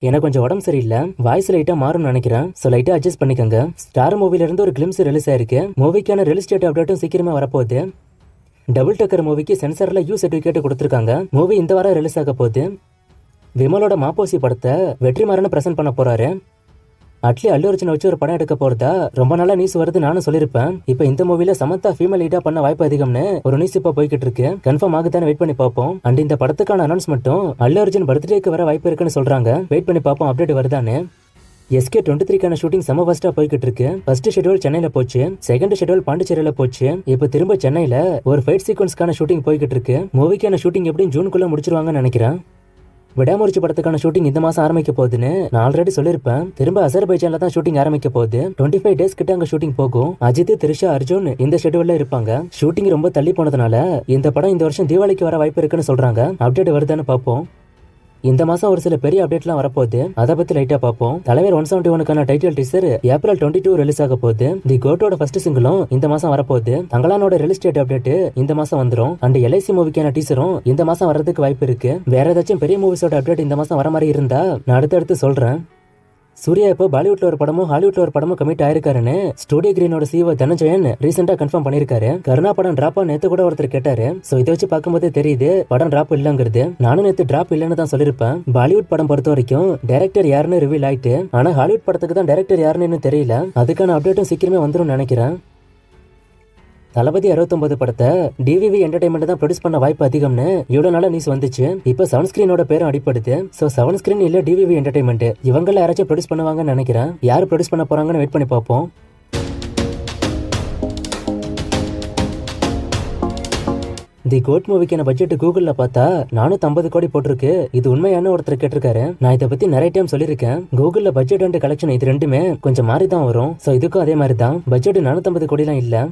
எனக்கு கொஞ்சம் உடம்பு சரியில்லை, வாய்ஸ் லைட்டா மாறும்னு நினைக்கிறேன். சோ லைட்டா அட்ஜஸ்ட் பண்ணிக்கங்க. ஸ்டார் மூவில இருந்து ஒரு கிளிம்ஸ் ரிலீஸ் ஆயிருக்கு. மூவிக்கான ரிலீஸ் டேட் அப்டேட்டும் சீக்கிரமா வரப்போகுது. டபுள் டக்கர் மூவிக்கு சென்சார்ல யூ சர்டிபிகேட் கொடுத்திருக்காங்க. மூவி இந்த வாரம் ரிலீஸ் ஆக போகுது. விமலோட மாப்போசி படத்தை வெற்றிமாறன் பிரசன்ட் பண்ண போறாரு. அட்லி அல்லு அர்ஜுனை வச்சு ஒரு படம் எடுக்க போறதா ரொம்ப நாளா நியூஸ் வருது, நானும் சொல்லிருப்பேன். இப்ப இந்த மூவில சமந்தா ஃபீமேல் லீடா பண்ண வாய்ப்பு அதிகம்னு ஒரு நியூஸ் இப்ப போய்கிட்டு இருக்கு. கன்ஃபார்ம் ஆகுதான்னு வெயிட் பண்ணி பார்ப்போம். அண்ட் இந்த படத்துக்கான அனௌன்ஸ்மெண்ட்டும் அல்லு அர்ஜுன் பர்த்டேக்கு வர வாய்ப்பு இருக்குன்னு சொல்றாங்க. வெயிட் பண்ணி பார்ப்போம் அப்டேட் வருதான்னு. SK23 ஷூட்டிங் செம ஃபர்ஸ்டா போய்கிட்டு இருக்கு. ஃபர்ஸ்ட் ஷெட்யூல் சென்னையில போச்சு, செகண்ட் ஷெட்யூல் பாண்டிச்சேரியில போச்சு. இப்ப திரும்ப சென்னையில ஒரு ஃபைட் சீக்வன்ஸ்க்கான ஷூட்டிங் போய்கிட்டு இருக்கு. மூவிக்கான ஷூட்டிங் எப்படியும் ஜூனுக்குள்ள முடிச்சிருவாங்கன்னு நினைக்கிறேன். விடாமுயற்சி படத்துக்கான ஷூட்டிங் இந்த மாசம் ஆரம்பிக்க போகுதுன்னு நான் ஆல்ரெடி சொல்லிருப்பேன். திரும்ப அசர்பைஜான்ல தான் ஷூட்டிங் ஆரம்பிக்க போகுது. 25 டேஸ் கிட்ட அங்க ஷூட்டிங் போகும். அஜித், த்ரிஷா, அர்ஜுன் இந்த ஷெட்யூல்ல இருப்பாங்க. ஷூட்டிங் ரொம்ப தள்ளி போனதுனால இந்த படம் இந்த வருஷம் தீபாவளிக்கு வர வாய்ப்பு இருக்குன்னு சொல்றாங்க. அப்டேட் வருதான்னு பார்ப்போம். இந்த மாசம் ஒரு சில பெரிய அப்டேட்லாம் வரப்போகுது, அதை பத்தி லைட்டா பார்ப்போம். தலைவர் 171க்கான டைட்டில் டீசர் ஏப்ரல் 22 ரிலீஸ் ஆக போகுது. தி கோட்டோட ஃபர்ஸ்ட் சிங்கிளும் இந்த மாசம் வரப்போகுது. தங்கலானோட ரிலீஸ் டேட் அப்டேட் இந்த மாசம் வந்துரும். அண்ட் LIC மூவிக்கான டீசரும் இந்த மாசம் வர்றதுக்கு வாய்ப்பு இருக்கு. வேற ஏதாச்சும் பெரிய மூவிஸோட அப்டேட் இந்த மாசம் வர மாதிரி இருந்தா நான் அடுத்தடுத்து சொல்றேன். சூர்யா இப்போ பாலிவுட்ல ஒரு படமும் ஹாலிவுட்ல ஒரு படமும் கமிட் ஆயிருக்காருன்னு ஸ்டூடியோ கிரீனோட CEO தனஞ்சயன் ரீசெண்டா கன்ஃபார்ம் பண்ணிருக்காரு. கருணா படம் டிராப்பா நேத்து கூட ஒருத்தர் கேட்டாரு. சோ இதை வச்சு பார்க்கும்போது தெரியுது படம் டிராப் இல்லங்கிறது. நானும் நேத்து டிராப் இல்லன்னு தான் சொல்லிருப்பேன். பாலிவுட் படம் பொறுத்த வரைக்கும் டைரக்டர் யாருன்னு ரிவீல் ஆயிட்டு, ஆனா ஹாலிவுட் படத்துக்கு தான் டைரக்டர் யாருன்னு தெரியல. அதுக்கான அப்டேட்டும் சீக்கிரமே வந்துரும் நினைக்கிறேன். தளபதி 69 படத்தை DVV என்டர்டைன்மெண்ட் தான் ப்ரொடியூஸ் பண்ண வாய்ப்பு அதிகம்னு இவ்வளவு நாளா நியூஸ் வந்துச்சு. இப்ப செவன் ஸ்கிரீனோட பேரும் அடிப்படுது. சோ செவன் ஸ்கிரீன் இல்ல DVV என்டர்டைன்மெண்ட் இவங்கள யாராச்சும் ப்ரொடியூஸ் பண்ணுவாங்கன்னு நினைக்கிறேன். யாரு ப்ரொடியூஸ் பண்ண போறாங்கன்னு வெயிட் பண்ணி பார்ப்போம். தி கோட் மூவிக்கான பட்ஜெட் கூகுள்ல பார்த்தா 450 கோடி போட்டிருக்கு. இது உண்மையான ஒருத்தர் கேட்டிருக்காரு. நான் இதை பத்தி நிறைய டைம் சொல்லியிருக்கேன். கூகுள்ல பட்ஜெட் அண்ட் கலெக்ஷன் இது ரெண்டுமே கொஞ்சம் மாறி தான் வரும். சோ இதுக்கும் அதே மாதிரி தான். பட்ஜெட் 450 கோடிலாம் இல்ல.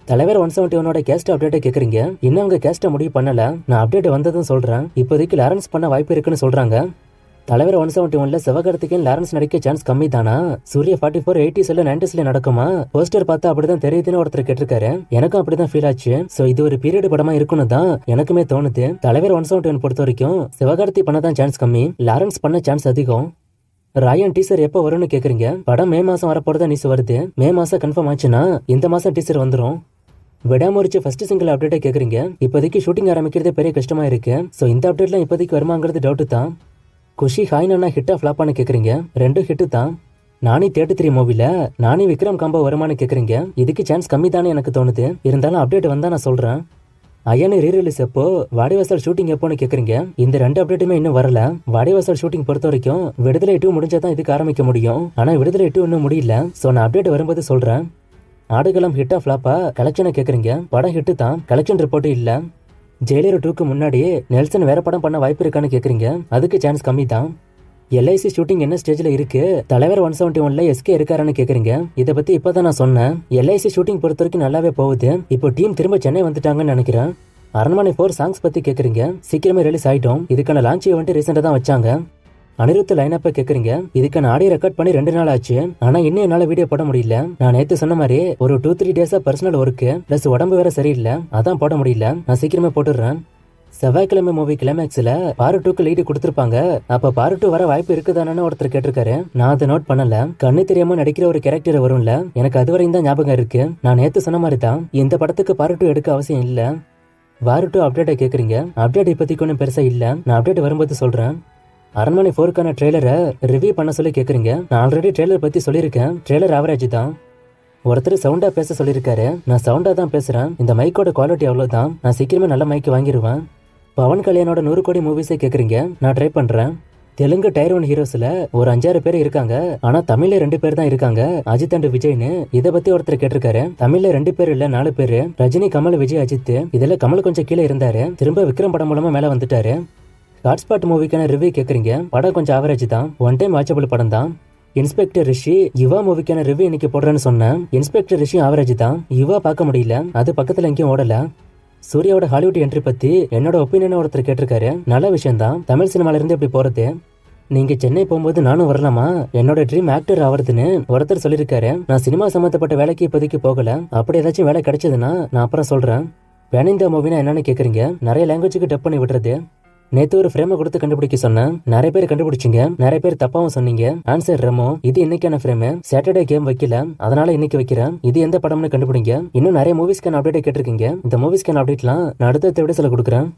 தலைவர் 171 கேஸ்ட் அப்டேட் கேக்குறீங்க. இன்னும் அவங்க கேஸ்ட முடிவு பண்ணல. நான் அப்டேட் வந்ததும் சொல்றேன். இப்போதைக்கு லாரன்ஸ் பண்ண வாய்ப்பு இருக்குன்னு சொல்றாங்க. தலைவர் 171ல சிவகார்த்திகேயன் லாரன்ஸ் நடிக்க சான்ஸ் கம்மி தானா? சூர்யா 44 80s 90s நடக்குமா? போஸ்டர் பார்த்தா அப்படிதான் தெரியுதுன்னு ஒருத்தர் கேட்டிருக்காரு. எனக்கும் அப்படிதான் ஃபீல் ஆச்சு. சோ இது ஒரு பீரியட் படமா இருக்குன்னு தான் எனக்குமே தோணுது. தலைவர் 171 பொறுத்த வரைக்கும் சிவகார்த்தி பண்ண தான் சான்ஸ் கம்மி, லாரன்ஸ் பண்ண சான்ஸ் அதிகம். ராயன் டீசர் எப்போ வரும்னு கேக்குறீங்க. படம் மே மாசம் வரப்போறதா நியூஸ் வருது. மே மாசம் கன்ஃபார்ம் ஆச்சுன்னா இந்த மாசம் டீசர் வந்துரும். விடாமுயற்சி ஃபர்ஸ்ட் சிங்கிள் அப்டேட்டை கேக்குறீங்க. இப்போதைக்கு ஷூட்டிங் ஆரம்பிக்கிறதே பெரிய கஷ்டமா இருக்கு. சோ இந்த அப்டேட்லாம் இப்போதைக்கு வருமாங்கிறது டவுட் தான். குஷி ஹாய்னா ஹிட்டா ஃபிளாப்பான்னு கேக்குறீங்க. ரெண்டும் ஹிட் தான். நானி 33 மூவில நானி விக்ரம் காம்போ வருமானு கேக்குறீங்க. இதுக்கு சான்ஸ் கம்மி தானே எனக்கு தோணுது. இருந்தாலும் அப்டேட் வந்தா நான் சொல்றேன். அயன் ரீரிலீஸ் எப்போ, வாடிவாசல் ஷூட்டிங் எப்போன்னு கேக்குறீங்க. இந்த ரெண்டு அப்டேட்டுமே இன்னும் வரல. வாடிவாசல் ஷூட்டிங் பொறுத்த வரைக்கும் விடுதலை 2 முடிஞ்சாதான் இதுக்கு ஆரம்பிக்க முடியும். ஆனா விடுதலை 2 இன்னும் முடியல. சோ நான் அப்டேட் வரும்போது சொல்றேன். ஆடுகளம் ஹிட்டா ஃபிளாப்பா கலெக்ஷனை கேக்குறீங்க. படம் ஹிட் தான், கலெக்ஷன் ரிப்போர்ட் இல்ல. ஜெயிலர் 2க்கு முன்னாடி நெல்சன் வேற படம் பண்ண வாய்ப்பு இருக்கான்னு கேக்குறீங்க. அதுக்கு சான்ஸ் கம்மி தான். LIC ஷூட்டிங் என்ன ஸ்டேஜ்ல இருக்கு? தலைவர் 171ல SK இருக்காருன்னு கேக்குறீங்க. இதை பத்தி இப்பதான் நான் சொன்னேன். LIC ஷூட்டிங் பொறுத்த வரைக்கும் நல்லாவே போகுது. இப்போ டீம் திரும்ப சென்னை வந்துட்டாங்கன்னு நினைக்கிறேன். அரண்மனை 4 சாங்ஸ் பத்தி கேக்குறீங்க. சீக்கிரமே ரிலீஸ் ஆயிட்டோம். இதுக்கான லான்ச் ஈவெண்ட் ரீசெண்டா தான் வச்சாங்க. அனிருத் லைனப்ப கேக்குறீங்க. இதுக்கான ஆடியோ ரெக்கார்ட் பண்ணி 2 நாள் ஆச்சு. ஆனா இன்னும் என்னால வீடியோ போட முடியல. நான் நேத்து சொன்ன மாதிரி ஒரு 2-3 டேஸா பர்சனல் ஒர்க் பிளஸ் உடம்பு வேற சரியில்லை, அதான் போட முடியல. நான் சீக்கிரமே போட்டுடுறேன். செவ்வாய்க்கிழமை மூவி கிளைமேக்ஸ்ல பார்ட் 2க்கு லீடு கொடுத்திருப்பாங்க. அப்ப பார்ட் 2 வர வாய்ப்பு இருக்குதானு ஒருத்தர் கேட்டிருக்காரு. நான் அதை நோட் பண்ணல. கண்ணு தெரியாம நடிக்கிற ஒரு கேரக்டர் வரும்ல, எனக்கு அது வரையும் தான் ஞாபகம் இருக்கு. நான் நேத்து சொன்ன மாதிரி தான் இந்த படத்துக்கு பார்ட் 2 எடுக்க அவசியம் இல்ல. வார் 2 அப்டேட்டை கேக்குறீங்க. அப்டேட் இப்போதைக்கு ஒன்றும் பெருசா இல்ல. நான் அப்டேட் வரும்போது சொல்றேன். அரண்மனை 4க்கான ட்ரெய்லரை ரிவ்யூ பண்ண சொல்லி கேக்குறீங்க. நான் ஆல்ரெடி ட்ரெய்லர் பத்தி சொல்லியிருக்கேன். ட்ரெய்லர் ஆவரேஜ் தான். ஒருத்தர் சவுண்டா பேச சொல்லியிருக்காரு. நான் சவுண்டா தான் பேசுறேன். இந்த மைக்கோட குவாலிட்டி அவ்வளவுதான். நான் சீக்கிரமே நல்ல மைக் வாங்கிடுவேன். பவன் கல்யாணோட 100 கோடி மூவிஸே கேக்குறீங்க. நான் ட்ரை பண்றேன். தெலுங்கு Tier 1 ஹீரோஸ்ல ஒரு 5-6 பேர் இருக்காங்க. ஆனா தமிழ்ல 2 பேர் தான் இருக்காங்க, அஜித் அண்ட் விஜய்னு. இதை பத்தி ஒருத்தர் கேட்டிருக்காரு. தமிழ்ல 2 பேர் இல்ல 4 பேரு. ரஜினி, கமல், விஜய், அஜித். இதுல கமல் கொஞ்சம் கீழே இருந்தாரு. திரும்ப விக்ரம் படம் மூலமா மேல வந்துட்டாரு. ஹாட்ஸ்பாட் மூவிக்கான ரிவ்யூ கேக்குறீங்க. படம் கொஞ்சம் ஆவரேஜ் தான், ஒன் டைம் வாட்சபிள் படம் தான். இன்ஸ்பெக்டர் ரிஷி யுவா மூவிக்கான ரிவ்யூ இன்னைக்கு போடுறேன்னு சொன்னேன். இன்ஸ்பெக்டர் ரிஷி ஆவரேஜ் தான். யுவா பார்க்க முடியல, அது பக்கத்துல எங்கேயும் ஓடல. சூர்யாவோட ஹாலிவுட் என்ட்ரி பத்தி என்னோட ஒப்பீனியன் ஒருத்தர் கேட்டிருக்காரு. நல்ல விஷயம் தான், தமிழ் சினிமால இருந்து இப்படி போறது. நீங்க சென்னை போகும்போது நானும் வரலாமா? என்னோட ட்ரீம் ஆக்டர் ஆவறதுன்னு ஒருத்தர் சொல்லியிருக்காரு. நான் சினிமா சம்பந்தப்பட்ட வேலைக்கு இப்போதைக்கு போகல. அப்படி ஏதாச்சும் வேலை கிடைச்சதுன்னா நான் அப்புறம் சொல்றேன். பேன் இந்தியா மூவினா என்னன்னு கேக்குறீங்க. நிறைய லாங்குவேஜுக்கு டப் பண்ணி விடுறது. நேத்து ஒரு ஃப்ரேமை கொடுத்து கண்டுபிடிக்க சொன்னேன், நிறைய பேர் கண்டுபிடிச்சிங்க, நிறைய பேர் தப்பாவும் சொன்னீங்க. ஆன்சர் ரெமோ. இது இன்னைக்கான ஃப்ரேம். சாட்டர்டே கேம் வைக்கல, அதனால இன்னைக்கு வைக்கிறேன். இது எந்த படம்னு கண்டுபிடிங்க. இன்னும் நிறைய மூவிஸ்க்கான அப்டேட் கேட்டிருக்கீங்க. இந்த மூவிஸ்க்கான அப்டேட்லாம் நான் அடுத்த விட சொல்ல கொடுக்குறேன்.